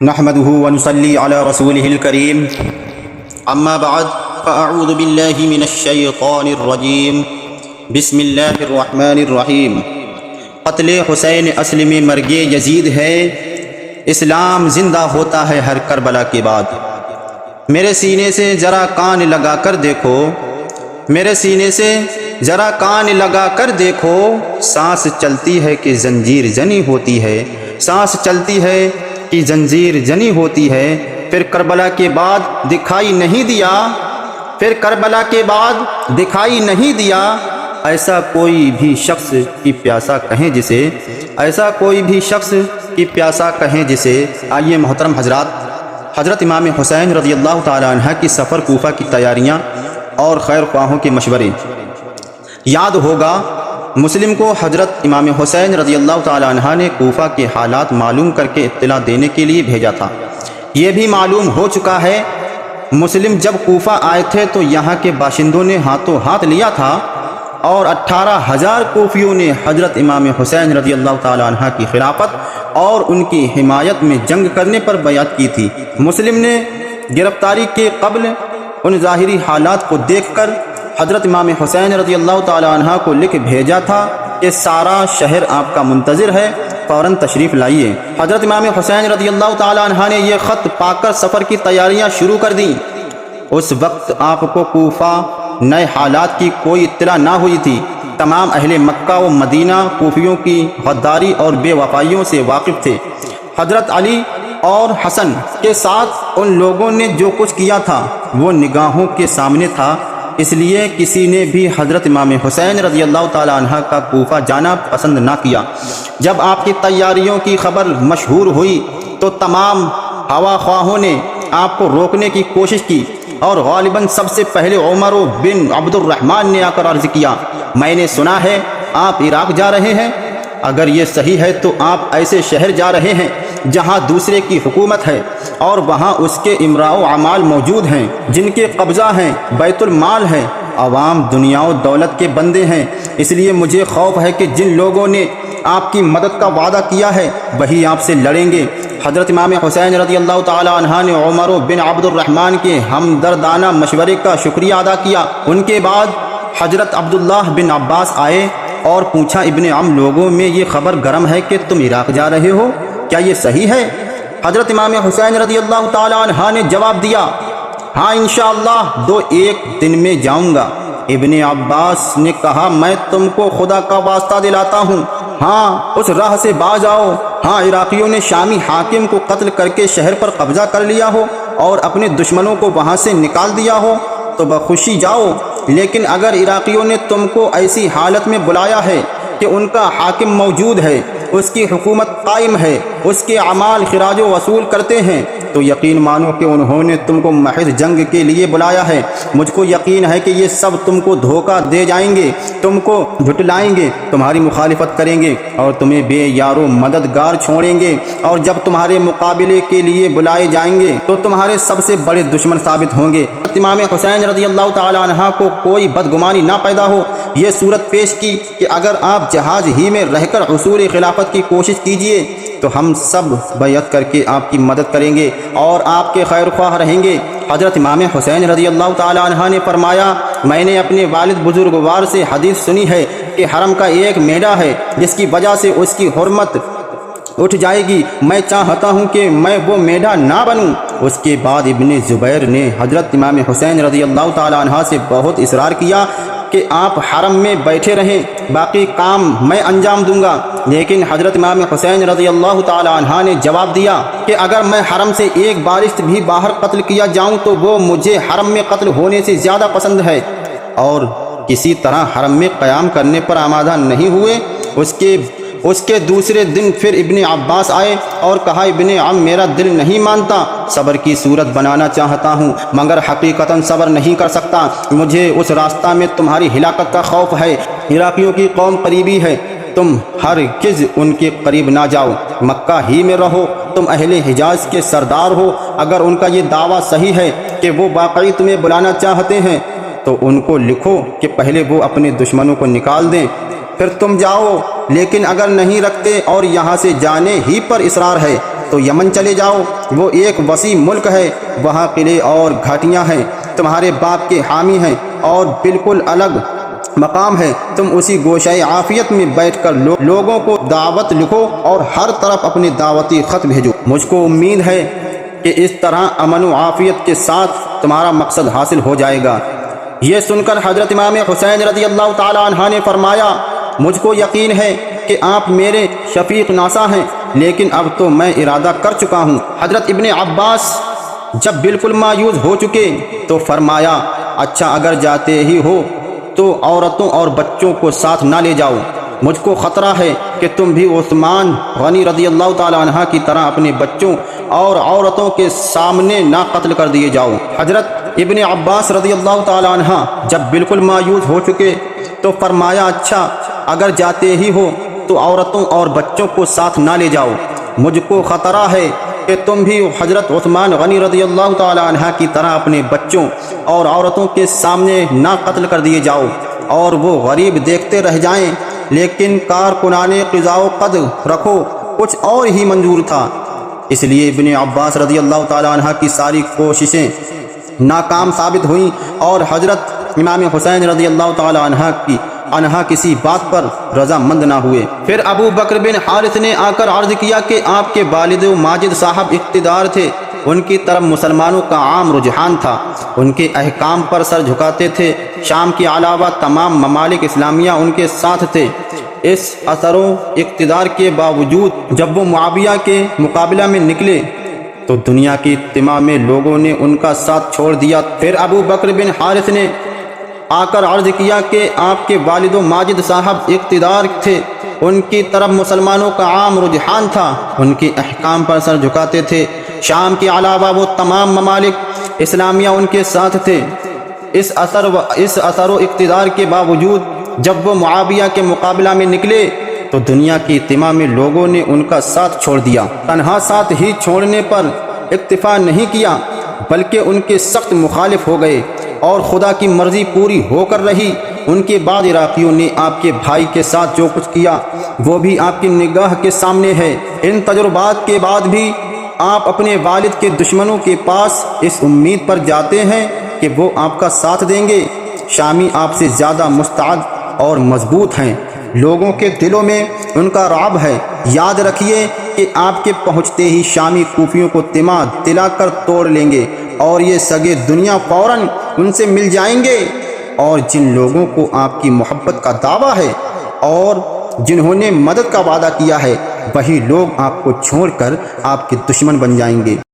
نحمده ونصلي على رسوله الكريم اما بعد فاعوذ بالله من الشیطان الرجیم بسم اللہ الرحمن الرحیم۔ قتل حسین اصل میں مرگ یزید ہے، اسلام زندہ ہوتا ہے ہر کربلا کے بعد۔ میرے سینے سے ذرا کان لگا کر دیکھو، میرے سینے سے ذرا کان لگا کر دیکھو، سانس چلتی ہے کہ زنجیر زنی ہوتی ہے، سانس چلتی ہے کہ زنجیر زنی ہوتی ہے۔ پھر کربلا کے بعد دکھائی نہیں دیا، پھر کربلا کے بعد دکھائی نہیں دیا، ایسا کوئی بھی شخص کی پیاسا کہیں جسے، ایسا کوئی بھی شخص کی پیاسا کہیں جسے۔ آئیے محترم حضرات، حضرت امام حسین رضی اللہ تعالیٰ عنہ کی سفر کوفہ کی تیاریاں اور خیر خواہوں کے مشورے۔ یاد ہوگا مسلم کو حضرت امام حسین رضی اللہ تعالیٰ عنہ نے کوفہ کے حالات معلوم کر کے اطلاع دینے کے لیے بھیجا تھا۔ یہ بھی معلوم ہو چکا ہے مسلم جب کوفہ آئے تھے تو یہاں کے باشندوں نے ہاتھوں ہاتھ لیا تھا اور 18,000 کوفیوں نے حضرت امام حسین رضی اللہ تعالیٰ عنہ کی خلافت اور ان کی حمایت میں جنگ کرنے پر بیعت کی تھی۔ مسلم نے گرفتاری کے قبل ان ظاہری حالات کو دیکھ کر حضرت امام حسین رضی اللہ تعالیٰ عنہ کو لکھ بھیجا تھا کہ سارا شہر آپ کا منتظر ہے، فوراً تشریف لائیے۔ حضرت امام حسین رضی اللہ تعالیٰ عنہ نے یہ خط پا کر سفر کی تیاریاں شروع کر دیں۔ اس وقت آپ کو کوفہ نئے حالات کی کوئی اطلاع نہ ہوئی تھی۔ تمام اہل مکہ و مدینہ کوفیوں کی غداری اور بے وفائیوں سے واقف تھے۔ حضرت علی اور حسن کے ساتھ ان لوگوں نے جو کچھ کیا تھا وہ نگاہوں کے سامنے تھا، اس لیے کسی نے بھی حضرت امام حسین رضی اللہ تعالیٰ عنہ کا کوفہ جانا پسند نہ کیا۔ جب آپ کی تیاریوں کی خبر مشہور ہوئی تو تمام ہوا خواہوں نے آپ کو روکنے کی کوشش کی اور غالباً سب سے پہلے عمر بن عبد الرحمن نے آ کر عرض کیا، میں نے سنا ہے آپ عراق جا رہے ہیں، اگر یہ صحیح ہے تو آپ ایسے شہر جا رہے ہیں جہاں دوسرے کی حکومت ہے اور وہاں اس کے امراء و اعمال موجود ہیں، جن کے قبضہ ہیں، بیت المال ہے، عوام دنیا و دولت کے بندے ہیں۔ اس لیے مجھے خوف ہے کہ جن لوگوں نے آپ کی مدد کا وعدہ کیا ہے وہی آپ سے لڑیں گے۔ حضرت امام حسین رضی اللہ تعالی عنہ نے عمر بن عبد الرحمن کے ہمدردانہ مشورے کا شکریہ ادا کیا۔ ان کے بعد حضرت عبداللہ بن عباس آئے اور پوچھا، ابن عم، لوگوں میں یہ خبر گرم ہے کہ تم عراق جا رہے ہو، کیا یہ صحیح ہے؟ حضرت امام حسین رضی اللہ تعالی عنہ نے جواب دیا، ہاں انشاءاللہ 2-1 دن میں جاؤں گا۔ ابن عباس نے کہا، میں تم کو خدا کا واسطہ دلاتا ہوں، ہاں اس راہ سے باز آؤ۔ ہاں عراقیوں نے شامی حاکم کو قتل کر کے شہر پر قبضہ کر لیا ہو اور اپنے دشمنوں کو وہاں سے نکال دیا ہو تو بخوشی جاؤ، لیکن اگر عراقیوں نے تم کو ایسی حالت میں بلایا ہے کہ ان کا حاکم موجود ہے، اس کی حکومت قائم ہے، اس کے اعمال خراج و وصول کرتے ہیں، تو یقین مانو کہ انہوں نے تم کو محض جنگ کے لیے بلایا ہے۔ مجھ کو یقین ہے کہ یہ سب تم کو دھوکہ دے جائیں گے، تم کو جھٹلائیں گے، تمہاری مخالفت کریں گے اور تمہیں بے یار و مددگار چھوڑیں گے، اور جب تمہارے مقابلے کے لیے بلائے جائیں گے تو تمہارے سب سے بڑے دشمن ثابت ہوں گے۔ امام حسین رضی اللہ تعالی عنہ کو کوئی بدگمانی نہ پیدا ہو، یہ صورت پیش کی کہ اگر آپ جہاز ہی میں رہ کر حصول خلافت کی کوشش کیجئے تو ہم سب بیعت کر کے آپ کی مدد کریں گے اور آپ کے خیر خواہ رہیں گے۔ حضرت امام حسین رضی اللہ تعالی عنہ نے فرمایا، میں نے اپنے والد بزرگوار سے حدیث سنی ہے کہ حرم کا ایک میڑا ہے جس کی وجہ سے اس کی حرمت اٹھ جائے گی، میں چاہتا ہوں کہ میں وہ میڈا نہ بنوں۔ اس کے بعد ابن زبیر نے حضرت امام حسین رضی اللہ تعالی عنہ سے بہت اصرار کیا کہ آپ حرم میں بیٹھے رہیں، باقی کام میں انجام دوں گا، لیکن حضرت امام حسین رضی اللہ تعالی عنہ نے جواب دیا کہ اگر میں حرم سے ایک بارش بھی باہر قتل کیا جاؤں تو وہ مجھے حرم میں قتل ہونے سے زیادہ پسند ہے، اور کسی طرح حرم میں قیام کرنے پر آمادہ نہیں ہوئے۔ اس کے دوسرے دن پھر ابن عباس آئے اور کہا، ابن عم، میرا دل نہیں مانتا، صبر کی صورت بنانا چاہتا ہوں مگر حقیقتاً صبر نہیں کر سکتا، مجھے اس راستہ میں تمہاری ہلاکت کا خوف ہے، عراقیوں کی قوم قریبی ہے، تم ہرگز ان کے قریب نہ جاؤ، مکہ ہی میں رہو، تم اہل حجاز کے سردار ہو، اگر ان کا یہ دعویٰ صحیح ہے کہ وہ واقعی تمہیں بلانا چاہتے ہیں تو ان کو لکھو کہ پہلے وہ اپنے دشمنوں کو نکال دیں، پھر تم جاؤ، لیکن اگر نہیں رکھتے اور یہاں سے جانے ہی پر اصرار ہے تو یمن چلے جاؤ، وہ ایک وسیع ملک ہے، وہاں قلعے اور گھاٹیاں ہیں، تمہارے باپ کے حامی ہیں اور بالکل الگ مقام ہے، تم اسی گوشۂ عافیت میں بیٹھ کر لوگوں کو دعوت لکھو اور ہر طرف اپنے دعوتی خط بھیجو۔ مجھ کو امید ہے کہ اس طرح امن و عافیت کے ساتھ تمہارا مقصد حاصل ہو جائے گا۔ یہ سن کر حضرت امام حسین رضی اللہ تعالی عنہ نے فرمایا، مجھ کو یقین ہے کہ آپ میرے شفیق ناصح ہیں، لیکن اب تو میں ارادہ کر چکا ہوں۔ حضرت ابن عباس جب بالکل مایوس ہو چکے تو فرمایا، اچھا اگر جاتے ہی ہو تو عورتوں اور بچوں کو ساتھ نہ لے جاؤ، مجھ کو خطرہ ہے کہ تم بھی عثمان غنی رضی اللہ تعالی عنہ کی طرح اپنے بچوں اور عورتوں کے سامنے نہ قتل کر دیے جاؤ۔ حضرت ابن عباس رضی اللہ تعالی عنہ جب بالکل مایوس ہو چکے تو فرمایا، اچھا اگر جاتے ہی ہو تو عورتوں اور بچوں کو ساتھ نہ لے جاؤ، مجھ کو خطرہ ہے کہ تم بھی حضرت عثمان غنی رضی اللہ تعالی عنہ کی طرح اپنے بچوں اور عورتوں کے سامنے نہ قتل کر دیے جاؤ اور وہ غریب دیکھتے رہ جائیں۔ لیکن کارکنان قضاء و قدر رکھو، کچھ اور ہی منظور تھا۔ اس لیے ابن عباس رضی اللہ تعالی عنہ کی ساری کوششیں ناکام ثابت ہوئیں اور حضرت امام حسین رضی اللہ تعالی عنہ کسی بات پر رضا مند نہ ہوئے۔ پھر ابو بکر بن حارث نے آ کر عرض کیا کہ آپ کے والد ماجد صاحب اقتدار تھے، ان کی طرف مسلمانوں کا عام رجحان تھا، ان کے احکام پر سر جھکاتے تھے، شام کے علاوہ تمام ممالک اسلامیہ ان کے ساتھ تھے۔ اس اثر و اقتدار کے باوجود جب وہ معاویہ کے مقابلہ میں نکلے تو دنیا کی اجتماع میں لوگوں نے ان کا ساتھ چھوڑ دیا۔ پھر ابو بکر بن حارث نے آ کر عرض کیا کہ آپ کے والد و ماجد صاحب اقتدار تھے، ان کی طرف مسلمانوں کا عام رجحان تھا، ان کے احکام پر سر جھکاتے تھے، شام کے علاوہ وہ تمام ممالک اسلامیہ ان کے ساتھ تھے۔ اس اثر و اقتدار کے باوجود جب وہ معاویہ کے مقابلہ میں نکلے تو دنیا کی اجتماع میں لوگوں نے ان کا ساتھ چھوڑ دیا۔ تنہا ساتھ ہی چھوڑنے پر اکتفا نہیں کیا بلکہ ان کے سخت مخالف ہو گئے اور خدا کی مرضی پوری ہو کر رہی۔ ان کے بعد عراقیوں نے آپ کے بھائی کے ساتھ جو کچھ کیا وہ بھی آپ کی نگاہ کے سامنے ہے۔ ان تجربات کے بعد بھی آپ اپنے والد کے دشمنوں کے پاس اس امید پر جاتے ہیں کہ وہ آپ کا ساتھ دیں گے۔ شامی آپ سے زیادہ مستعد اور مضبوط ہیں، لوگوں کے دلوں میں ان کا رعب ہے۔ یاد رکھیے کہ آپ کے پہنچتے ہی شامی کوفیوں کو تما تلا کر توڑ لیں گے اور یہ سگے دنیا فوراً ان سے مل جائیں گے، اور جن لوگوں کو آپ کی محبت کا دعویٰ ہے اور جنہوں نے مدد کا وعدہ کیا ہے وہی لوگ آپ کو چھوڑ کر آپ کے دشمن بن جائیں گے۔